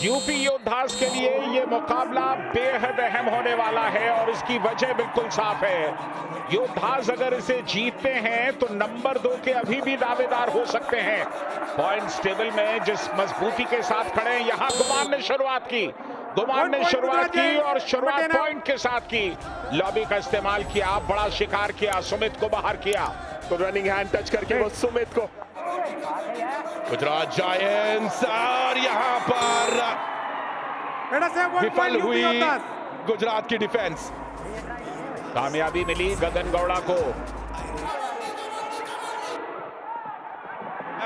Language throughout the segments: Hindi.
यूपी योद्धास के लिए ये मुकाबला बेहद अहम होने वाला है और इसकी वजह बिल्कुल साफ है। योद्धास अगर इसे जीतते हैं तो नंबर 2 के अभी भी दावेदार हो सकते हैं। पॉइंट्स टेबल में जिस मजबूती के साथ खड़े हैं, यहाँ गुमान ने शुरुआत की और शुरुआत पॉइंट के साथ की। लॉबी का इस्तेमाल किया, बड़ा शिकार किया, सुमित को बाहर किया तो रनिंग हैंड टच करके वो सुमित को गुजरात जायंट्स और यहाँ पर विफल हुई गुजरात की डिफेंस। कामयाबी मिली गगन गौड़ा को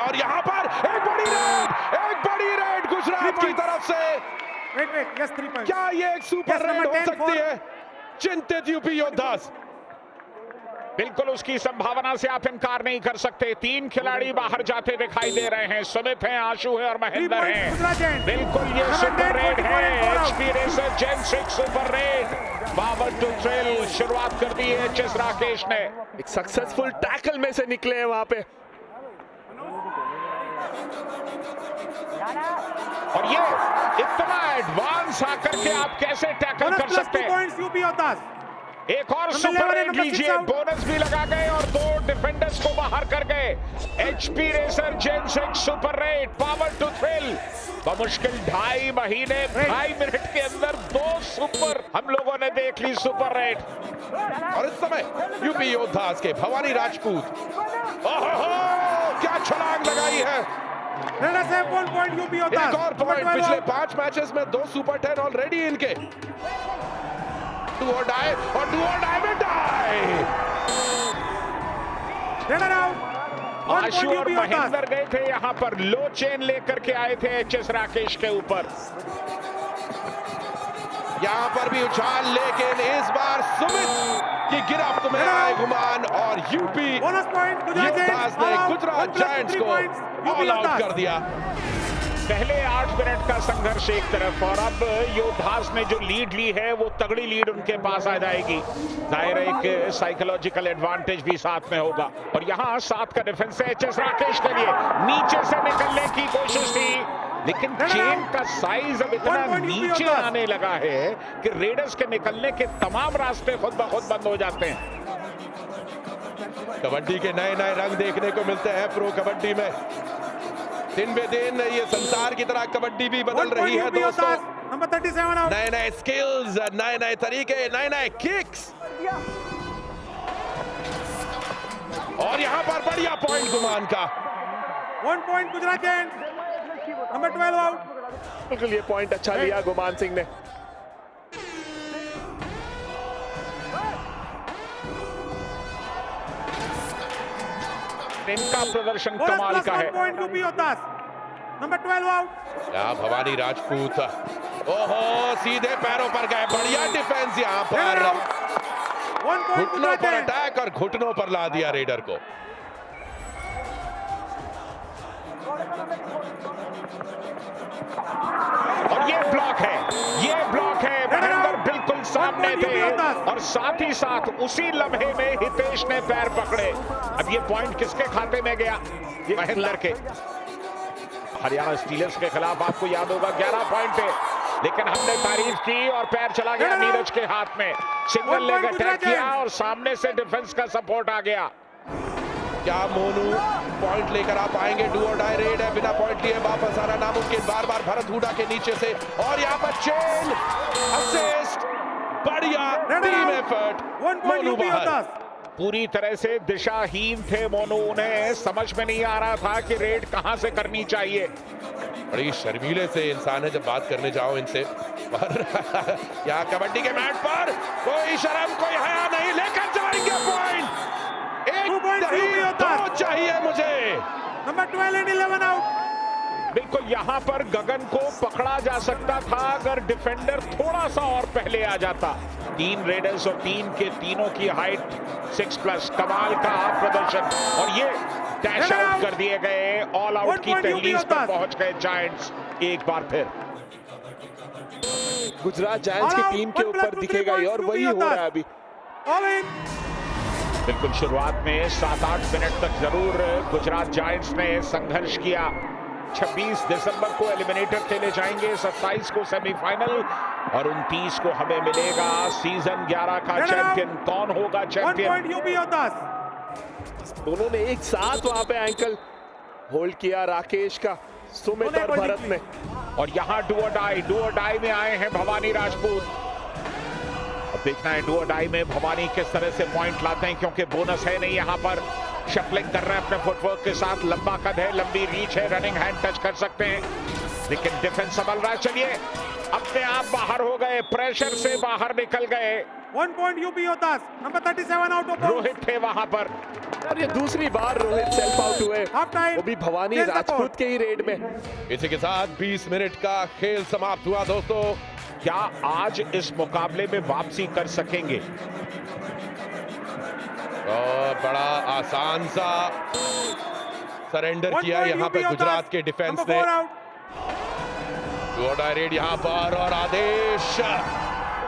और यहाँ पर एक बड़ी रेड गुजरात की तरफ से। क्या ये एक सुपर रेड हो सकती है? चिंतित यूपी योद्धास। बिल्कुल उसकी संभावना से आप इनकार नहीं कर सकते। 3 खिलाड़ी बाहर जाते दिखाई दे रहे हैं। सुमित हैं, आशु है और महेंद्र हैं। बिल्कुल ये सुपर रेड है। HP racer gen 6 super red. Power to thrill शुरुआत कर दी है एचएस राकेश ने। एक सक्सेसफुल टैकल में से निकले हैं वहां पे। और ये इतना एडवांस आकर के आप कैसे टैकल कर सकते हैं? एक और सुपर रेड लीजिए, बोनस भी लगा गए और 2 डिफेंडर्स को बाहर कर गए। HP racer gen 6 super red power to thrill. बमुश्किल 2.5 महीने 2.5 मिनट के अंदर 2 सुपर हम लोगों ने देख ली सुपर रेड। और इस समय यूपी योद्धास के भवानी राजपूत, क्या छलांग लगाई है। एक और पॉइंट। पिछले 5 मैचेस में 2 सुपर 10 ऑलरेडी इनके। डू और डाई में डाई। आशु और महेंद्र गए थे यहाँ पर, लो चेन लेकर के आए थे एचएस राकेश के ऊपर। यहाँ पर भी उछाल, लेकिन इस बार सुमित की गिरफ्त में आए गुमान और यूपी योद्धास ने गुजरात जायंट्स को ऑल आउट कर दिया। पहले 8 मिनट का संघर्ष एक तरफ और अब योद्धास ने जो लीड ली है वो तगड़ी लीड उनके पास आ जाएगी। जाहिर है एक साइकोलॉजिकल एडवांटेज भी साथ में होगा। और यहाँ 7 का डिफेंस है एचएस राकेश के लिए। नीचे से निकलने की कोशिश थी लेकिन चेन का साइज अब इतना नीचे आने लगा है कि रेडर्स के निकलने के तमाम रास्ते खुद ब खुद बंद हो जाते हैं। कबड्डी के नए नए रंग देखने को मिलते हैं प्रो कबड्डी में। दिन बे दिन ये संसार की तरह कबड्डी भी बदल रही है दोस्तों। नंबर 37 नए नए स्किल्स, नए नए तरीके, नए नए किक्स। और यहाँ पर बढ़िया पॉइंट गुमान का। 1 point Gujarat giants. Number 12 out. बिल्कुल ये पॉइंट अच्छा लिया गुमान सिंह ने। इनका प्रदर्शन कमाल का है। Point UP Yoddhas. Number 12 out. यहाँ भवानी राजपूत, ओहो सीधे पैरों पर गए। बढ़िया डिफेंस यहाँ पर। घुटनों पर अटैक और घुटनों पर ला दिया रेडर को। और ये ब्लॉक है, महेंद्र बिल्कुल सामने थे और साथ ही साथ उसी लम्हे में हितेश ने पैर पकड़े। अब ये पॉइंट किसके खाते में गया? ये महेंद्र के। हरियाणा स्टीलर्स के खिलाफ आपको याद होगा 11 पॉइंट थे, लेकिन हमने तारीफ की और पैर चला गया नीरज के हाथ में। सिंगल लेग अटैक किया और सामने से डिफेंस का सपोर्ट आ गया। क्या मोनू पॉइंट लेकर आ पाएंगे? डू और डाई रेड है, बिना पॉइंट लिए वापस आना नामुमकिन। बार बार भरत हुडा के नीचे से और यहाँ पर चेन असिस्ट। बढ़िया टीम एफर्ट। मोनू बाहर। पूरी तरह से दिशाहीन थे मोनू, उन्हें समझ में नहीं आ रहा था कि रेड कहां से करनी चाहिए। बड़ी शर्मीले से इंसान है जब बात करने जाओ इनसे। पर यहाँ कबड्डी के मैट पर कोई शर्म कोई हया नहीं, लेकर जाएंगे पॉइंट। दो चाहिए मुझे। Number 12 and 11 out. बिल्कुल यहाँ पर गगन को पकड़ा जा सकता था अगर डिफेंडर थोड़ा सा और पहले आ जाता। 3 रेडर्स और 3 के तीनों की हाइट 6+। कमाल का प्रदर्शन और ये डैश आउट कर दिए गए। ऑल आउट की दहलीज पर पहुंच गए जायंट्स एक बार फिर। गुजरात जायंट्स की टीम के ऊपर दिखेगा और वही हो रहा है अभी। बिल्कुल शुरुआत में 7-8 मिनट तक जरूर गुजरात जायंट्स ने संघर्ष किया, 26 दिसंबर को एलिमिनेटर खेले जाएंगे, 27 को सेमीफाइनल और 29 को हमें मिलेगा सीजन 11 का चैंपियन। कौन होगा 1 चैंपियन? point UP योद्धास। दोनों ने एक साथ वहां पे एंकल होल्ड किया, राकेश का, सुमित और भरत ने। और यहाँ डू और डाई में आए हैं भवानी राजपूत। अब देखना है डू और डाई में भवानी किस तरह से पॉइंट लाते हैं, क्योंकि बोनस है नहीं यहाँ पर। शफलिंग कर रहे हैं अपने फुटवर्क के साथ, लंबा कद है, लंबी रीच है, रनिंग हैंड टच कर सकते हैं, लेकिन डिफेंस संभल रहा है। चलिए अपने आप बाहर हो गए, प्रेशर से बाहर निकल गए। 1 point UP Yoddhas. Number 37 out of Rohit थे वहां पर। और ये दूसरी बार रोहित सेल्फ आउट हुए, हाफ टाइम, वो भी भवानी राजपूत के ही रेड में। इसी के साथ 20 मिनट का खेल समाप्त हुआ दोस्तों। क्या आज इस मुकाबले में वापसी कर सकेंगे? और बड़ा आसान सा सरेंडर 1 किया point यहाँ पे यूपी गुजरात योद्धास। के डिफेंस नंबर ने। 4 आउट। रेड यहाँ पर, और आदेश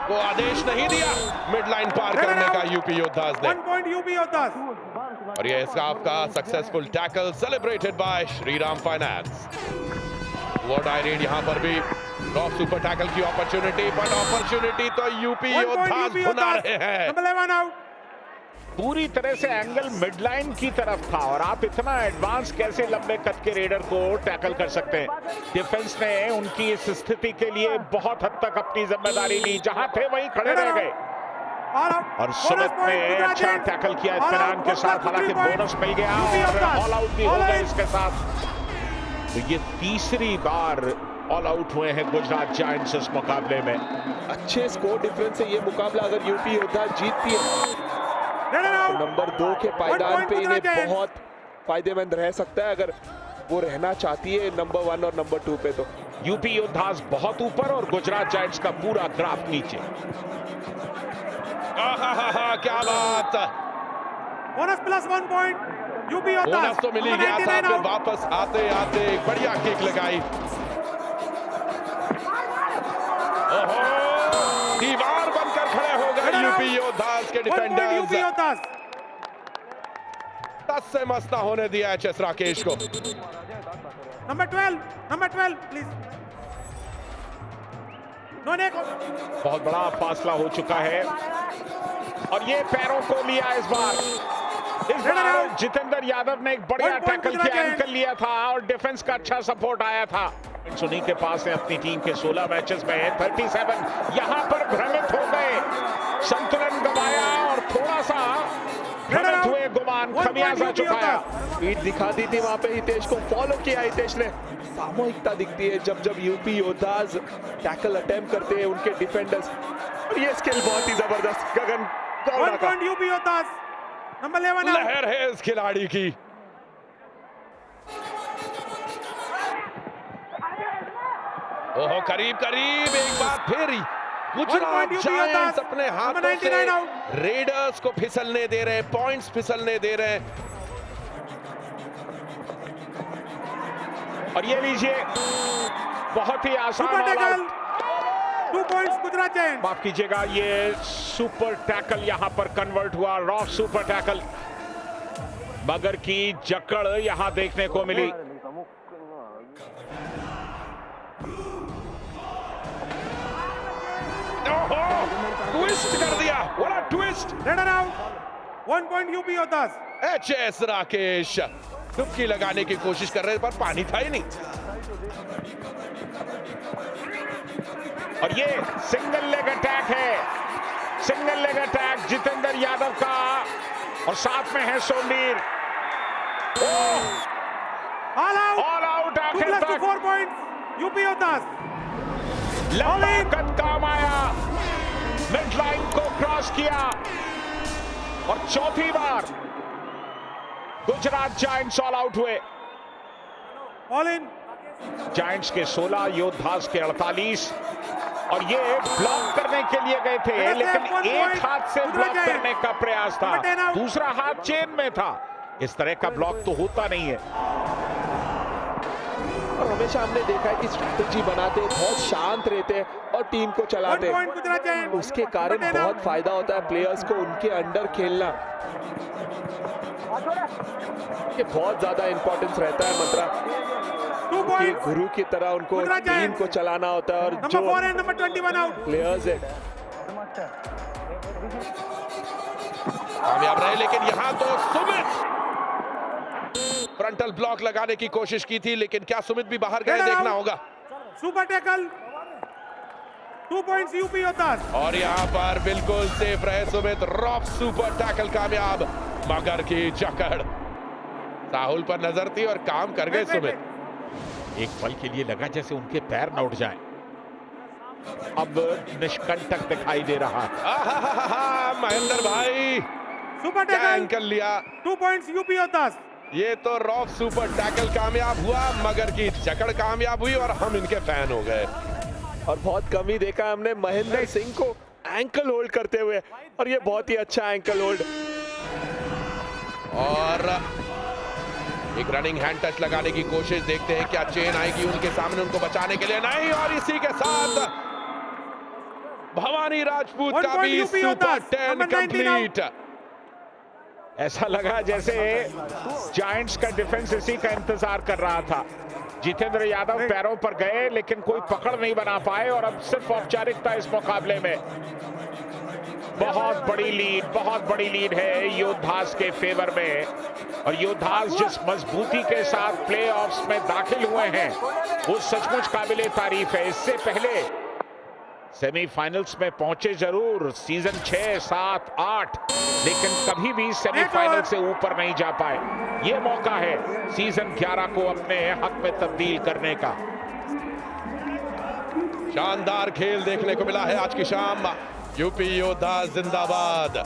को आदेश नहीं दिया मिड लाइन पार करने का यूपी योद्धास ने। 1 point यूपी योद्धास। और ये इसका आपका successful tackle celebrated by Shriram finance. Red यहाँ पर भी टॉप सुपर टैकल की अपॉर्चुनिटी, बट अपॉर्चुनिटी तो यूपी 1 point योद्धास यूपी भुना योद्धास। रहे हैं। Number 11 out. पूरी तरह से एंगल मिडलाइन की तरफ था, और आप इतना एडवांस कैसे लंबे कद के रेडर को टैकल कर सकते हैं? डिफेंस ने उनकी इस स्थिति के लिए बहुत हद तक अपनी जिम्मेदारी ली, जहां थे वहीं खड़े रह गए। और सुमित ने अच्छा टैकल किया इत्मीनान के साथ, हालांकि बोनस मिल गया और ऑल आउट भी हो गए इसके साथ। तो ये तीसरी बार ऑल आउट हुए हैं गुजरात जायंट्स इस मुकाबले में। अच्छे स्कोर डिफरेंस से ये मुकाबला अगर यूपी योद्धा जीतती है तो नंबर 2 के पायदान पे इन्हें बहुत फायदेमंद रह सकता है, अगर वो रहना चाहती है नंबर 1 और नंबर 2 पे। तो यूपी योद्धास बहुत ऊपर और गुजरात जायंट्स का पूरा ग्राफ नीचे। क्या बात, bonus plus 1 point UP योद्धास। Bonus तो मिल ही गया था, फिर वापस आते आते एक बढ़िया किक लगाई। ओहो, दीवार बनकर खड़े हो गए यूपी योद्धास के डिफेंडर्स। यूपी योद्धास 10 से मस्त ना होने दिया एचएस राकेश को। Number 12 please. बहुत बड़ा फासला हो चुका है, और ये पैरों को लिया इस बार जितेंद्र यादव ने एक बढ़िया टैकल किया, एंकल लिया था, और डिफेंस का अच्छा सपोर्ट आया था। सुनी के पास है अपनी टीम के 16 मैचेस में 37। यहां पर भ्रमित हो गए, संतुलन गवाया और थोड़ा सा भ्रमित हुए, गुमान खमियाजा चुकाया। स्पीड दिखा दी थी वहां पे, हितेश को फॉलो किया हितेश ने। सामूहिकता दिखती है जब यूपी योद्धास टैकल अटेम्प्ट करते हैं उनके डिफेंडर्स, और ये स्किल बहुत ही जबरदस्त। गगन गौड़ा का यूपी योद्धास। नंबर 11 लहर है इस खिलाड़ी की। ओहो, करीब करीब एक बार फिर गुजरात जायंट्स अपने हाथों से रेडर्स को फिसलने दे रहे हैं, पॉइंट्स फिसलने दे रहे हैं। और ये लीजिए, बहुत ही आसान 2 पॉइंट्स गुजरात जायंट्स। माफ कीजिएगा, ये सुपर टैकल यहां पर कन्वर्ट हुआ, रॉक सुपर टैकल। मगर की जकड़ यहां देखने को मिली। ट्विस्ट कर दिया, what a twist. Raider out. 1 point UP योद्धास। HS Rakesh डुबकी लगाने की कोशिश कर रहे पर पानी था ही नहीं। और ये सिंगल लेग अटैक है, single leg attack Jitendra Yadav का, और साथ में है सोमवीर। ऑल आउट आखिर तक। 4 पॉइंट्स यूपी योद्धास। लंबा कद काम आया, मिड लाइन को क्रॉस किया, और चौथी बार गुजरात जायंट्स ऑल आउट हुए। All in. जायंट्स के 16, योद्धास के 48, और ये ब्लॉक करने के लिए गए थे, लेकिन एक हाथ से ब्लॉक करने का प्रयास था, दूसरा हाथ चेन में था। इस तरह का ब्लॉक तो होता नहीं है। और हमेशा हमने देखा है कि स्ट्रेटेजी बनाते बहुत शांत रहते हैं और टीम को चलाते हैं, उसके कारण बहुत फायदा होता है प्लेयर्स को उनके अंडर खेलना। ये बहुत ज्यादा इंपॉर्टेंस रहता है मंत्रा। 2 कि points. गुरु की तरह उनको Putna टीम Giants. को चलाना होता है और Number जो 4 and number 21 out. प्लेयर्स है कामयाब रहे, लेकिन यहां तो सुमित फ्रंटल ब्लॉक लगाने की कोशिश की थी, लेकिन क्या सुमित भी बाहर गए, देखना होगा। Super tackle. 2 points UP योद्धास. और यहां पर बिल्कुल सेफ रहे सुमित, रॉफ सुपर टैकल कामयाब, मगर की जकड़ राहुल पर नजर थी और काम कर गए सुमित। एक पल के लिए लगा जैसे उनके पैर न उठ जाएं। अब निष्कंटक दिखाई दे रहा है। महेंद्र भाई Super क्या tackle. एंकल लिया, 2 points UP योद्धास. ये तो रॉफ सुपर टैकल कामयाब हुआ, मगर की जकड़ कामयाब हुई और हम इनके फैन हो गए। और बहुत कम ही देखा हमने महेंद्र सिंह को एंकल होल्ड करते हुए, और ये बहुत ही अच्छा एंकल होल्ड। और एक रनिंग हैंड टच लगाने की कोशिश, देखते हैं क्या चेन आएगी उनके सामने उनको बचाने के लिए, नहीं, और इसी के साथ भवानी राजपूत का भी सुपर 10 कंप्लीट। ऐसा लगा जैसे जायंट्स का डिफेंस इसी का इंतजार कर रहा था। जितेंद्र यादव पैरों पर गए लेकिन कोई पकड़ नहीं बना पाए, और अब सिर्फ औपचारिकता इस मुकाबले में। बहुत बड़ी लीड है योद्धास के फेवर में, और योद्धास जिस मजबूती के साथ प्लेऑफ्स में दाखिल हुए हैं वो सचमुच काबिले तारीफ है। इससे पहले सेमीफाइनल्स में पहुंचे जरूर, सीजन 6, 7, 8, लेकिन कभी भी सेमीफाइनल से ऊपर नहीं जा पाए। ये मौका है सीजन 11 को अपने हक में तब्दील करने का। शानदार खेल देखने को मिला है आज की शाम। यूपी योद्धा जिंदाबाद।